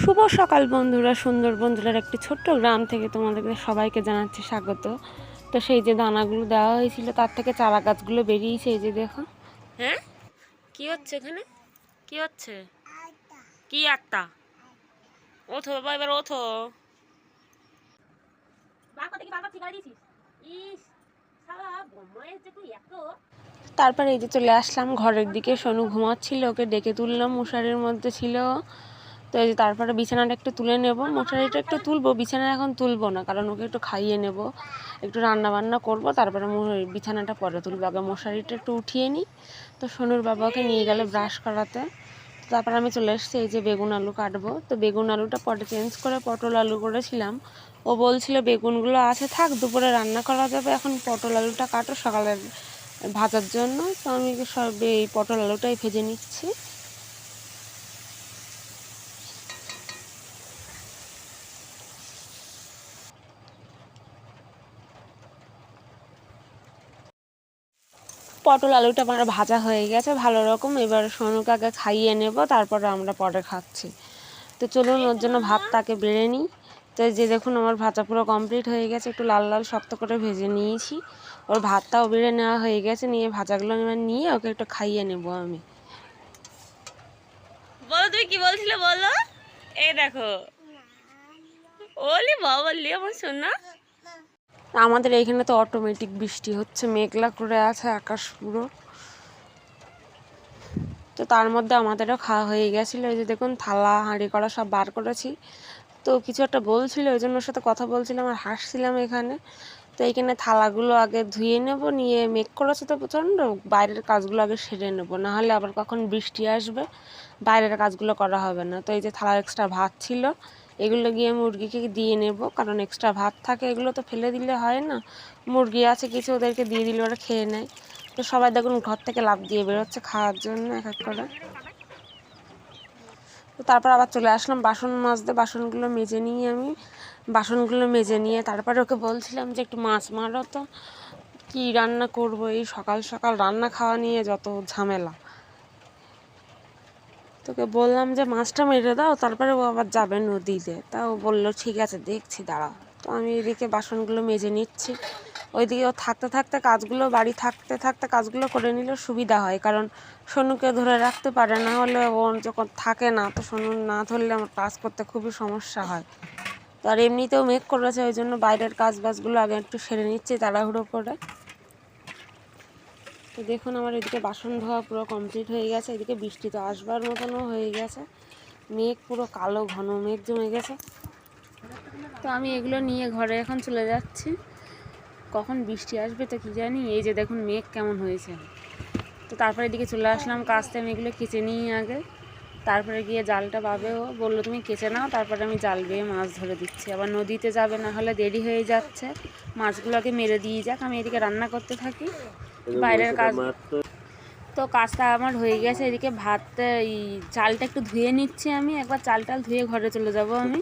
শুভ সকাল বন্ধুরা, সুন্দর বন্ধুরার একটি ছোট্ট গ্রাম থেকে তোমাদেরকে সবাইকে জানাচ্ছি স্বাগত। তো সেই যে দানাগুলো দেওয়া হয়েছিল তার থেকে চারা গাছগুলো বেরিয়েছে, এই যে দেখো। হ্যাঁ, কি হচ্ছে এখানে? কি হচ্ছে? কি আটটা? ওঠো বাবা, এবার ওঠো। তারপরে এই যে চলে আসলাম ঘরের দিকে। সোনু ঘুমাচ্ছিল, ওকে ডেকে তুললাম, মশারির মধ্যে ছিল। তো এই যে তারপরে বিছানাটা একটু তুলে নেব, মশারিটা একটু তুলবো, বিছানা এখন তুলবো না, কারণ ওকে একটু খাইয়ে নেব, একটু রান্না বান্না করবো, তারপরে বিছানাটা পরে তুলবো। আগে মশারিটা একটু উঠিয়ে নিই। তো সোনুর বাবাকে নিয়ে গেলে ব্রাশ করাতে। তারপর আমি চলে এসেছি, এই যে বেগুন আলু কাটবো। তো বেগুন আলুটা পরে চেঞ্জ করে পটল আলু করেছিলাম। ও বলছিল বেগুনগুলো আছে থাক, দুপুরে রান্না করা যাবে, এখন পটল আলুটা কাটো সকালের ভাজার জন্য। তো আমি সব এই পটল আলুটাই ভেজে নিচ্ছি। পটল আলুটা আমার ভাজা হয়ে গেছে ভালো রকম। এবার সোনুকে আগে খাইয়ে নেব, তারপরে আমরা পরে খাচ্ছি। তো চলুন ওর জন্য ভাতটাকে বেড়ে নিই। তো যে দেখুন আমার ভাজা পুরো কমপ্লিট হয়ে গেছে, একটু লাল লাল শক্ত করে ভেজে নিয়েছি। ওর ভাতটাও বেড়ে নেওয়া হয়ে গেছে, নিয়ে ভাজাগুলো এবার নিয়ে ওকে একটু খাইয়ে নেব আমি। বলো, তুমি কি বলছিলে বলো। এই দেখো, ওলি বাবা বললি আমার শোনা। আমাদের এইখানে তো অটোমেটিক বৃষ্টি হচ্ছে, মেঘলা করে আছে আকাশ পুরো। তো তার মধ্যে আমাদেরও খাওয়া হয়ে গেছিলো। এই যে দেখুন থালা হাঁড়ি কড়া সব বার করেছি। তো কিছু একটা বলছিল, ওই জন্য ওর সাথে কথা বলছিলাম আর হাসছিলাম এখানে। তো এইখানে থালাগুলো আগে ধুয়ে নেব, নিয়ে মেঘ করেছে তো প্রচণ্ড, বাইরের কাজগুলো আগে সেরে নেব, নাহলে আবার কখন বৃষ্টি আসবে, বাইরের কাজগুলো করা হবে না। তো এই যে থালার এক্সট্রা ভাত ছিল, এগুলো গিয়ে মুরগিকে দিয়ে নেব, কারণ এক্সট্রা ভাত থাকে, এগুলো তো ফেলে দিলে হয় না। মুরগি আছে কিছু, ওদেরকে দিয়ে দিলে ওরা খেয়ে নেয়। তো সবাই দেখুন ঘর থেকে লাফ দিয়ে বেরোচ্ছে খাওয়ার জন্য এক এক করে। তো তারপর আবার চলে আসলাম বাসন মাজতে, বাসনগুলো মেজে নিয়ে বাসনগুলো মেজে নিয়ে তারপরে ওকে বলছিলাম যে একটু মাছ মারো। তো কী রান্না করব, এই সকাল সকাল রান্না খাওয়া নিয়ে যত ঝামেলা। তোকে বললাম যে মাছটা মেরে দাও, তারপরে ও আবার যাবে নদীতে। তাও বললো ঠিক আছে দেখছি দাঁড়াও। তো আমি এদিকে বাসনগুলো মেজে নিচ্ছি, ওইদিকে ও থাকতে থাকতে কাজগুলো, বাড়ি থাকতে থাকতে কাজগুলো করে নিলে সুবিধা হয়, কারণ সোনুকে ধরে রাখতে পারে না, হলে ও যখন থাকে না, তো সোনু না ধরলে আমার কাজ করতে খুবই সমস্যা হয়। তো আর এমনিতেও মেঘ করেছে, ওই জন্য বাইরের কাজ বাজগুলো আগে একটু সেরে নিচ্ছি তাড়াহুড়ো করে। তো দেখুন আমার এদিকে বাসন ধোয়া পুরো কমপ্লিট হয়ে গেছে, এদিকে বৃষ্টি তো আসবার মতনও হয়ে গেছে, মেঘ পুরো কালো ঘন মেঘ জমে গেছে। তো আমি এগুলো নিয়ে ঘরে এখন চলে যাচ্ছি, কখন বৃষ্টি আসবে তো কি জানি। এই যে দেখুন মেঘ কেমন হয়েছে। তো তারপরে এদিকে চলে আসলাম কাচতে, আমি এগুলো কেচে নিই আগে, তারপরে গিয়ে জালটা পাবেও বললো তুমি কেচে নাও, তারপরে আমি জাল বেয়ে মাছ ধরে দিচ্ছি। আবার নদীতে যাবে, না হলে দেরি হয়ে যাচ্ছে, মাছগুলোকে মেরে দিয়ে যাক, আমি এদিকে রান্না করতে থাকি বাইরের কাজ। তো কাজটা আমার হয়ে গেছে, এদিকে ভাত এই চালটা একটু ধুয়ে নিচ্ছি, আমি একবার চাল টাল ধুয়ে ঘরে চলে যাব আমি।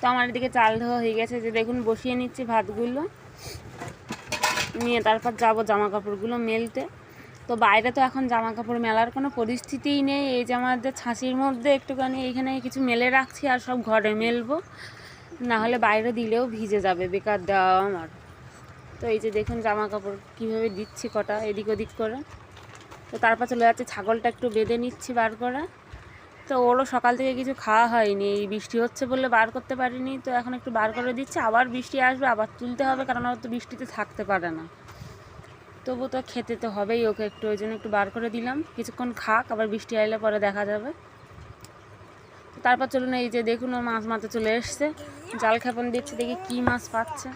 তো আমার এদিকে চাল ধোয়া হয়ে গেছে, যে দেখুন বসিয়ে নিচ্ছি ভাতগুলো, নিয়ে তারপর যাব জামা কাপড়গুলো মেলতে। তো বাইরে তো এখন জামা কাপড় মেলার কোনো পরিস্থিতিই নেই, এই যে আমাদের ছাঁচির মধ্যে একটুখানি এইখানে কিছু মেলে রাখছি, আর সব ঘরে মেলবো, না হলে বাইরে দিলেও ভিজে যাবে, বেকার দেওয়া আমার। তো এই যে দেখুন জামা কাপড় কীভাবে দিচ্ছি কটা এদিক ওদিক করে। তো তারপর চলে যাচ্ছে ছাগলটা একটু বেঁধে নিচ্ছি বার করে। তো ওরও সকাল থেকে কিছু খাওয়া হয়নি, এই বৃষ্টি হচ্ছে বলে বার করতে পারিনি, তো এখন একটু বার করে দিচ্ছি, আবার বৃষ্টি আসবে আবার তুলতে হবে, কারণ ওরা তো বৃষ্টিতে থাকতে পারে না, তবু তো খেতে তো হবেই ওকে একটু, ওই জন্য একটু বার করে দিলাম, কিছুক্ষণ খাক, আবার বৃষ্টি আইলে পরে দেখা যাবে। তারপর চলুন এই যে দেখুন ও মাছ মারতে চলে এসছে, জাল খেপন দিচ্ছে, দেখি কি মাছ পাচ্ছে।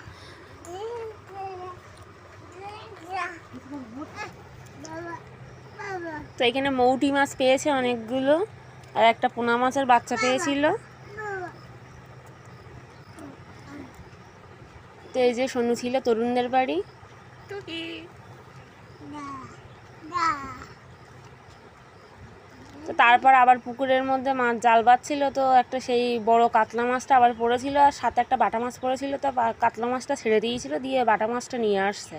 তো এখানে মৌটি মাছ পেয়েছে অনেকগুলো, আর একটা পোনা মাছের বাচ্চা পেয়েছিল। তো এই যে সোনু ছিল তরুণদের বাড়ি। তো তারপর আবার পুকুরের মধ্যে মাছ জাল বাচ্ছিল, তো একটা সেই বড় কাতলা মাছটা আবার পড়েছিল, আর সাথে একটা বাটা মাছ পড়েছিল, তো কাতলা মাছটা ছেড়ে দিয়েছিল, দিয়ে বাটা মাছটা নিয়ে আসছে।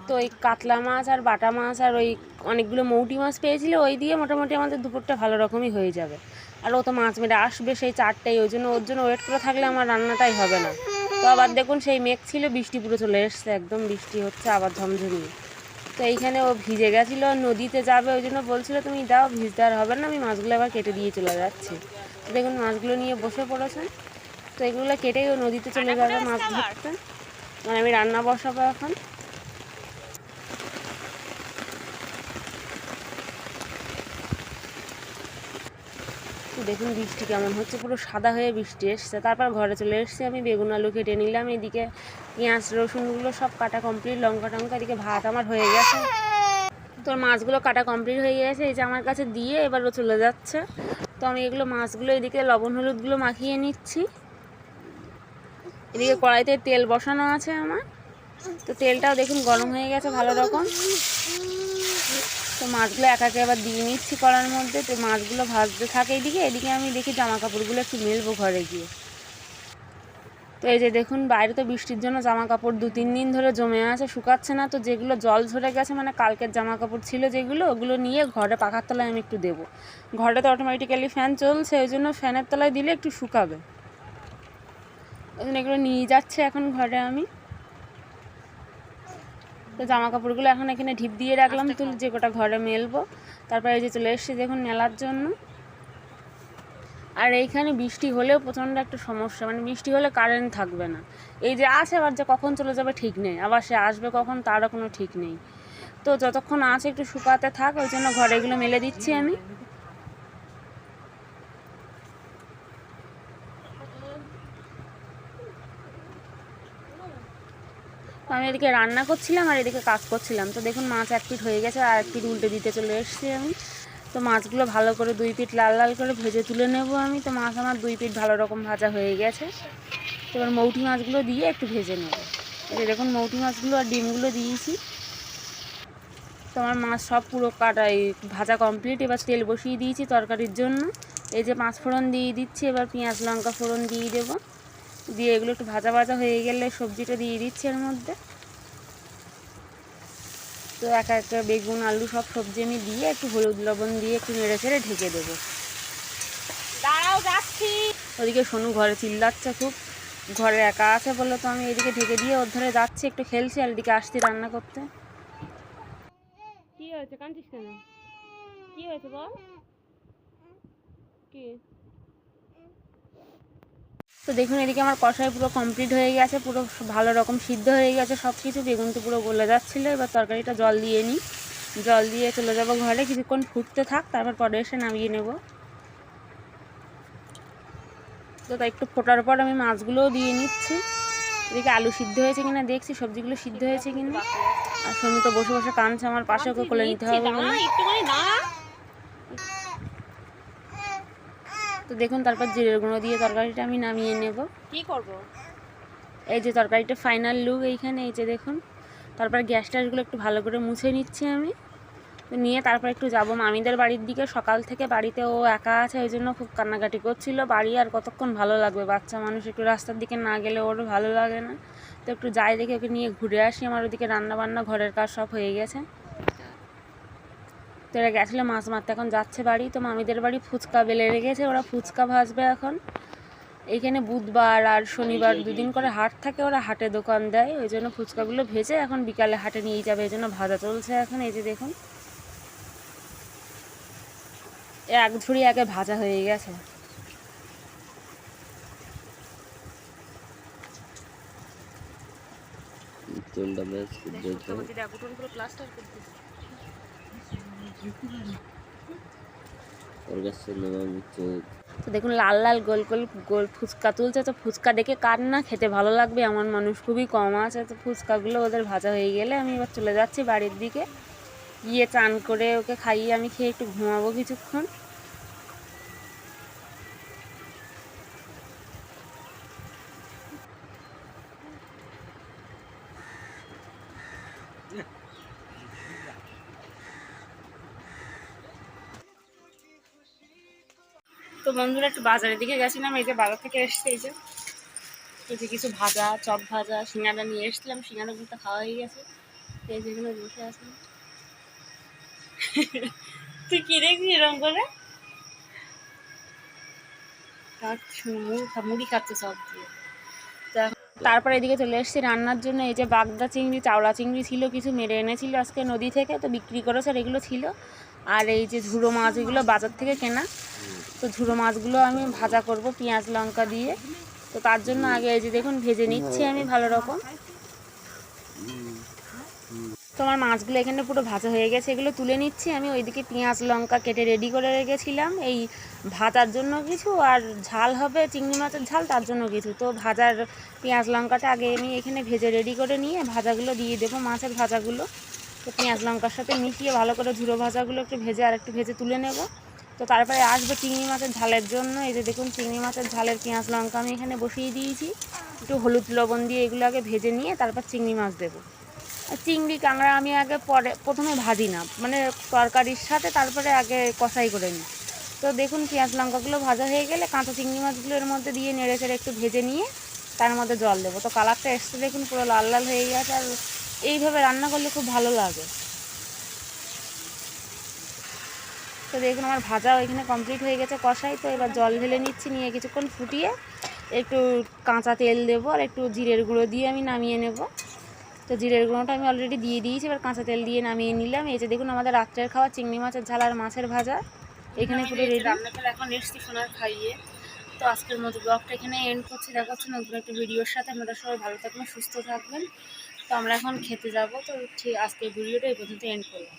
তো ওই কাতলা মাছ আর বাটা মাছ আর ওই অনেকগুলো মৌটি মাছ পেয়েছিল, ওই দিয়ে মোটামুটি আমাদের দুপুরটা ভালো রকমই হয়ে যাবে। আর ও তো মাছ মেরে আসবে সেই 4টায়, ওই জন্য ওর জন্য ওয়েট করে থাকলে আমার রান্নাটাই হবে না। তো আবার দেখুন সেই মেঘ ছিল, বৃষ্টি পুরো চলে এসছে, একদম বৃষ্টি হচ্ছে আবার ঝমঝমিয়ে। তো এইখানে ও ভিজে গেছিলো, নদীতে যাবে, ওই জন্য বলছিল তুমি দাও, ভিজতে আর হবে না, আমি মাছগুলো আবার কেটে দিয়ে চলে যাচ্ছি। তো দেখুন মাছগুলো নিয়ে বসে পড়েছে। তো এগুলো কেটেই ও নদীতে চলে যাবে মাছ ধরতে, মানে আমি রান্না বসাবো এখন। দেখুন বৃষ্টি কেমন হচ্ছে, পুরো সাদা হয়ে বৃষ্টি এসছে। তারপর ঘরে চলে এসেছি, আমি বেগুন আলু কেটে নিলাম, এদিকে পেঁয়াজ রসুনগুলো সব কাটা কমপ্লিট, লঙ্কা টঙ্কা, এদিকে ভাত আমার হয়ে গেছে। তোর মাছগুলো কাটা কমপ্লিট হয়ে গেছে, এই যে আমার কাছে দিয়ে এবারও চলে যাচ্ছে। তো আমি এগুলো মাছগুলো এদিকে লবণ হলুদগুলো মাখিয়ে নিচ্ছি। এদিকে কড়াইতে তেল বসানো আছে আমার, তো তেলটাও দেখুন গরম হয়ে গেছে ভালো রকম। তো মাছগুলো এক একে এবার দিয়ে নিচ্ছি কড়ার মধ্যে। তো মাছগুলো ভাজতে থাকে এদিকে, এদিকে আমি দেখি জামা কাপড়গুলো একটু মেলবো ঘরে গিয়ে। তো এই যে দেখুন বাইরে তো বৃষ্টির জন্য জামা কাপড় 2-3 দিন ধরে জমে আছে, শুকাচ্ছে না। তো যেগুলো জল ঝরে গেছে, মানে কালকের জামা কাপড় ছিল যেগুলো, ওগুলো নিয়ে ঘরে পাখার তলায় আমি একটু দেবো। ঘরে তো অটোমেটিক্যালি ফ্যান চলছে, ওই জন্য ফ্যানের তলায় দিলে একটু শুকাবে, ওই জন্য এগুলো নিয়ে যাচ্ছে এখন ঘরে আমি। তো জামা কাপড়গুলো এখন এখানে ঢিপ দিয়ে রাখলাম, তুল যে গোটা ঘরে মেলবো। তারপরে এই যে চলে এসেছি দেখুন মেলার জন্য। আর এইখানে বৃষ্টি হলেও প্রচণ্ড একটা সমস্যা, মানে বৃষ্টি হলে কারেন্ট থাকবে না। এই যে আছে, আবার যে কখন চলে যাবে ঠিক নেই, আবার সে আসবে কখন তারও কোনো ঠিক নেই। তো যতক্ষণ আছে একটু শুকাতে থাক, ওই জন্য ঘরে এগুলো মেলে দিচ্ছি আমি। আমি এদিকে রান্না করছিলাম আর এদিকে কাজ করছিলাম। তো দেখুন মাছ 1 পিঠ হয়ে গেছে, আর 1 পিঠ উল্টে দিতে চলে এসেছি আমি। তো মাছগুলো ভালো করে 2 পিঠ লাল লাল করে ভেজে তুলে নেব আমি। তো মাছ আমার 2 পিঠ ভালো রকম ভাজা হয়ে গেছে। তো এবার মৌটি মাছগুলো দিয়ে একটু ভেজে নেব। এই দেখুন মৌটি মাছগুলো আর ডিমগুলো দিয়েছি। তো আমার মাছ সব পুরো কাটাই ভাজা কমপ্লিট। এবার তেল বসিয়ে দিয়েছি তরকারির জন্য। এই যে 5 ফোড়ন দিয়ে দিচ্ছি, এবার পেঁয়াজ লঙ্কা ফোড়ন দিয়ে দেবো। দিয়ে এগুলো একটু ভাজা ভাজা হয়ে গেলে সবজিটা দিয়ে দিচ্ছি এর মধ্যে। তো একা একা বেগুন আলু সব সবজি আমি দিয়ে একটু হলুদ লবণ দিয়ে একটু নেড়ে চেড়ে ঢেকে দেবো। দাঁড়াও যাচ্ছি। ওদিকে সোনু ঘরে চিল্লাচ্ছে খুব, ঘরে একা আছে বলে তো আমি এদিকে ঢেকে দিয়ে ওর ধরে যাচ্ছি, একটু খেলছি আর এদিকে আসছি রান্না করতে। কি হয়েছে, কাঁদছিস কেন? কি হয়েছে বল? কি? তো দেখুন এদিকে আমার কষাই পুরো কমপ্লিট হয়ে গেছে, পুরো ভালো রকম সিদ্ধ হয়ে গেছে সব কিছু। বেগুন তো পুরো গলে যাচ্ছিলো। এবার তরকারিটা জল দিয়ে নিই, জল দিয়ে চলে যাবো ঘরে, কিছুক্ষণ ফুটতে থাক, তারপর পরে এসে নামিয়ে নেব। তো তাই একটু ফোটার পর আমি মাছগুলোও দিয়ে নিচ্ছি। এদিকে আলু সিদ্ধ হয়েছে কিনা দেখছি, সবজিগুলো সিদ্ধ হয়েছে কিনা। আর সোনু তো বসে বসে কাঁদছে, আমার পাশে ওকে কোলে নিতে হবে বলে। তো দেখুন তারপর জিরের গুঁড়ো দিয়ে তরকারিটা আমি নামিয়ে নেব। কি করব? এই যে তরকারিটা ফাইনাল লুক এইখানে, এই যে দেখুন। তারপর গ্যাস ট্যাসগুলো একটু ভালো করে মুছে নিচ্ছি আমি। তো নিয়ে তারপর একটু যাব মামিদের বাড়ির দিকে। সকাল থেকে বাড়িতে ও একা আছে, ওই জন্য খুব কান্নাকাটি করছিল। বাড়ি আর কতক্ষণ ভালো লাগবে, বাচ্চা মানুষ একটু রাস্তার দিকে না গেলে ওরও ভালো লাগে না। তো একটু যাই দেখে ওকে নিয়ে ঘুরে আসি। আমার ওদিকে রান্না বান্না ঘরের কাজ সব হয়ে গেছে। তো এরা গেছিলো মাছ মারতে, এখন যাচ্ছে বাড়ি। তো মামিদের বাড়ি ফুচকা বেলে রেখেছে, ওরা ফুচকা ভাজবে এখন। এইখানে বুধবার আর শনিবার 2 দিন করে হাট থাকে, ওরা হাটে দোকান দেয়, ওই জন্য ফুচকাগুলো ভেজে এখন বিকালে হাটে নিয়ে যাবে, এই জন্য ভাজা চলছে এখন। এই যে দেখুন 1 ঝুড়ি আগে ভাজা হয়ে গেছে। তো দেখুন লাল লাল গোল গোল গোল ফুচকা তুলছে। তো ফুচকা দেখে কার না খেতে ভালো লাগবে, এমন মানুষ খুবই কম আছে। তো ফুচকাগুলো ওদের ভাজা হয়ে গেলে আমি এবার চলে যাচ্ছি বাড়ির দিকে, গিয়ে চান করে ওকে খাইয়ে আমি খেয়ে একটু ঘুমাবো কিছুক্ষণ। তো বন্ধুরা একটু বাজারের দিকে গেছিলাম, এই যে বাজার থেকে এসছে, এই যে কিছু ভাজা, চপ ভাজা, সিঙ্গাড়া নিয়ে এসেছিলাম। সিঙ্গাড়াগুলো তো খাওয়া হয়ে গেছে। এই যেগুলো বসে আছে তুই কি দেখবি এরকম করে মুড়ি খাচ্ছে সব দিয়ে। তারপরে এদিকে চলে এসেছি রান্নার জন্য। এই যে বাগদা চিংড়ি, চাওলা চিংড়ি ছিল কিছু, মেরে এনেছিল আজকে নদী থেকে, তো বিক্রি করেছে, আর এগুলো ছিল। আর এই যে ঝুড়ো মাছ, এগুলো বাজার থেকে কেনা। তো ঝুড়ো মাছগুলো আমি ভাজা করব পেঁয়াজ লঙ্কা দিয়ে। তো তার জন্য আগে এই যে দেখুন ভেজে নিচ্ছি আমি ভালো রকম। তোমার মাছগুলো এখানে পুরো ভাজা হয়ে গেছে, এগুলো তুলে নিচ্ছি আমি। ওইদিকে পেঁয়াজ লঙ্কা কেটে রেডি করে রেখেছিলাম এই ভাজার জন্য কিছু, আর ঝাল হবে চিংড়ি মাছের ঝাল, তার জন্য কিছু। তো ভাজার পেঁয়াজ লঙ্কাটা আগে আমি এখানে ভেজে রেডি করে নিয়ে ভাজাগুলো দিয়ে দেবো, মাছের ভাজাগুলো। তো পেঁয়াজ লঙ্কার সাথে মিশিয়ে ভালো করে ঝুড়ো ভাজাগুলো একটু ভেজে আর একটু ভেজে তুলে নেব। তো তারপরে আসবো চিংড়ি মাছের ঝালের জন্য। এই যে দেখুন চিংড়ি মাছের ঝালের পেঁয়াজ লঙ্কা আমি এখানে বসিয়ে দিয়েছি। একটু হলুদ লবণ দিয়ে এগুলো আগে ভেজে নিয়ে তারপর চিংড়ি মাছ দেবো। চিংড়ি কাঁকড়া আমি আগে প্রথমে ভাজি না, মানে তরকারির সাথে তারপরে আগে কষাই করে নিই। তো দেখুন পেঁয়াজ লঙ্কাগুলো ভাজা হয়ে গেলে কাঁচা চিংড়ি মাছগুলো এর মধ্যে দিয়ে নেড়ে চেড়ে একটু ভেজে নিয়ে তার মধ্যে জল দেবো। তো কালারটা এসছে দেখুন, পুরো লাল লাল হয়ে গেছে। আর এইভাবে রান্না করলে খুব ভালো লাগে। তো দেখুন আমার ভাজা ওইখানে কমপ্লিট হয়ে গেছে কষাই। তো এবার জল ঢেলে নিচ্ছি, নিয়ে কিছুক্ষণ ফুটিয়ে একটু কাঁচা তেল দেবো আর একটু জিরের গুঁড়ো দিয়ে আমি নামিয়ে নেব। তো জিরের গুঁড়োটা আমি অলরেডি দিয়ে দিয়েছি, এবার কাঁচা তেল দিয়ে নামিয়ে নিলাম। এই যে দেখুন আমাদের রাত্রের খাওয়া চিংড়ি মাছের ঝাল আর মাছের ভাজা এখানে পুরো রেডি। রান্না করে এখন এসছি সোনার খাইয়ে। তো আজকের মতো ব্লগটা এখানে এন্ড করছি। দেখা হচ্ছে নতুন একটা ভিডিওর সাথে। আপনারা সবাই ভালো থাকবেন, সুস্থ থাকবেন। তো আমরা এখন খেতে যাব। তো ঠিক আজকের ভিডিওটা এই পর্যন্ত এন্ড করলাম।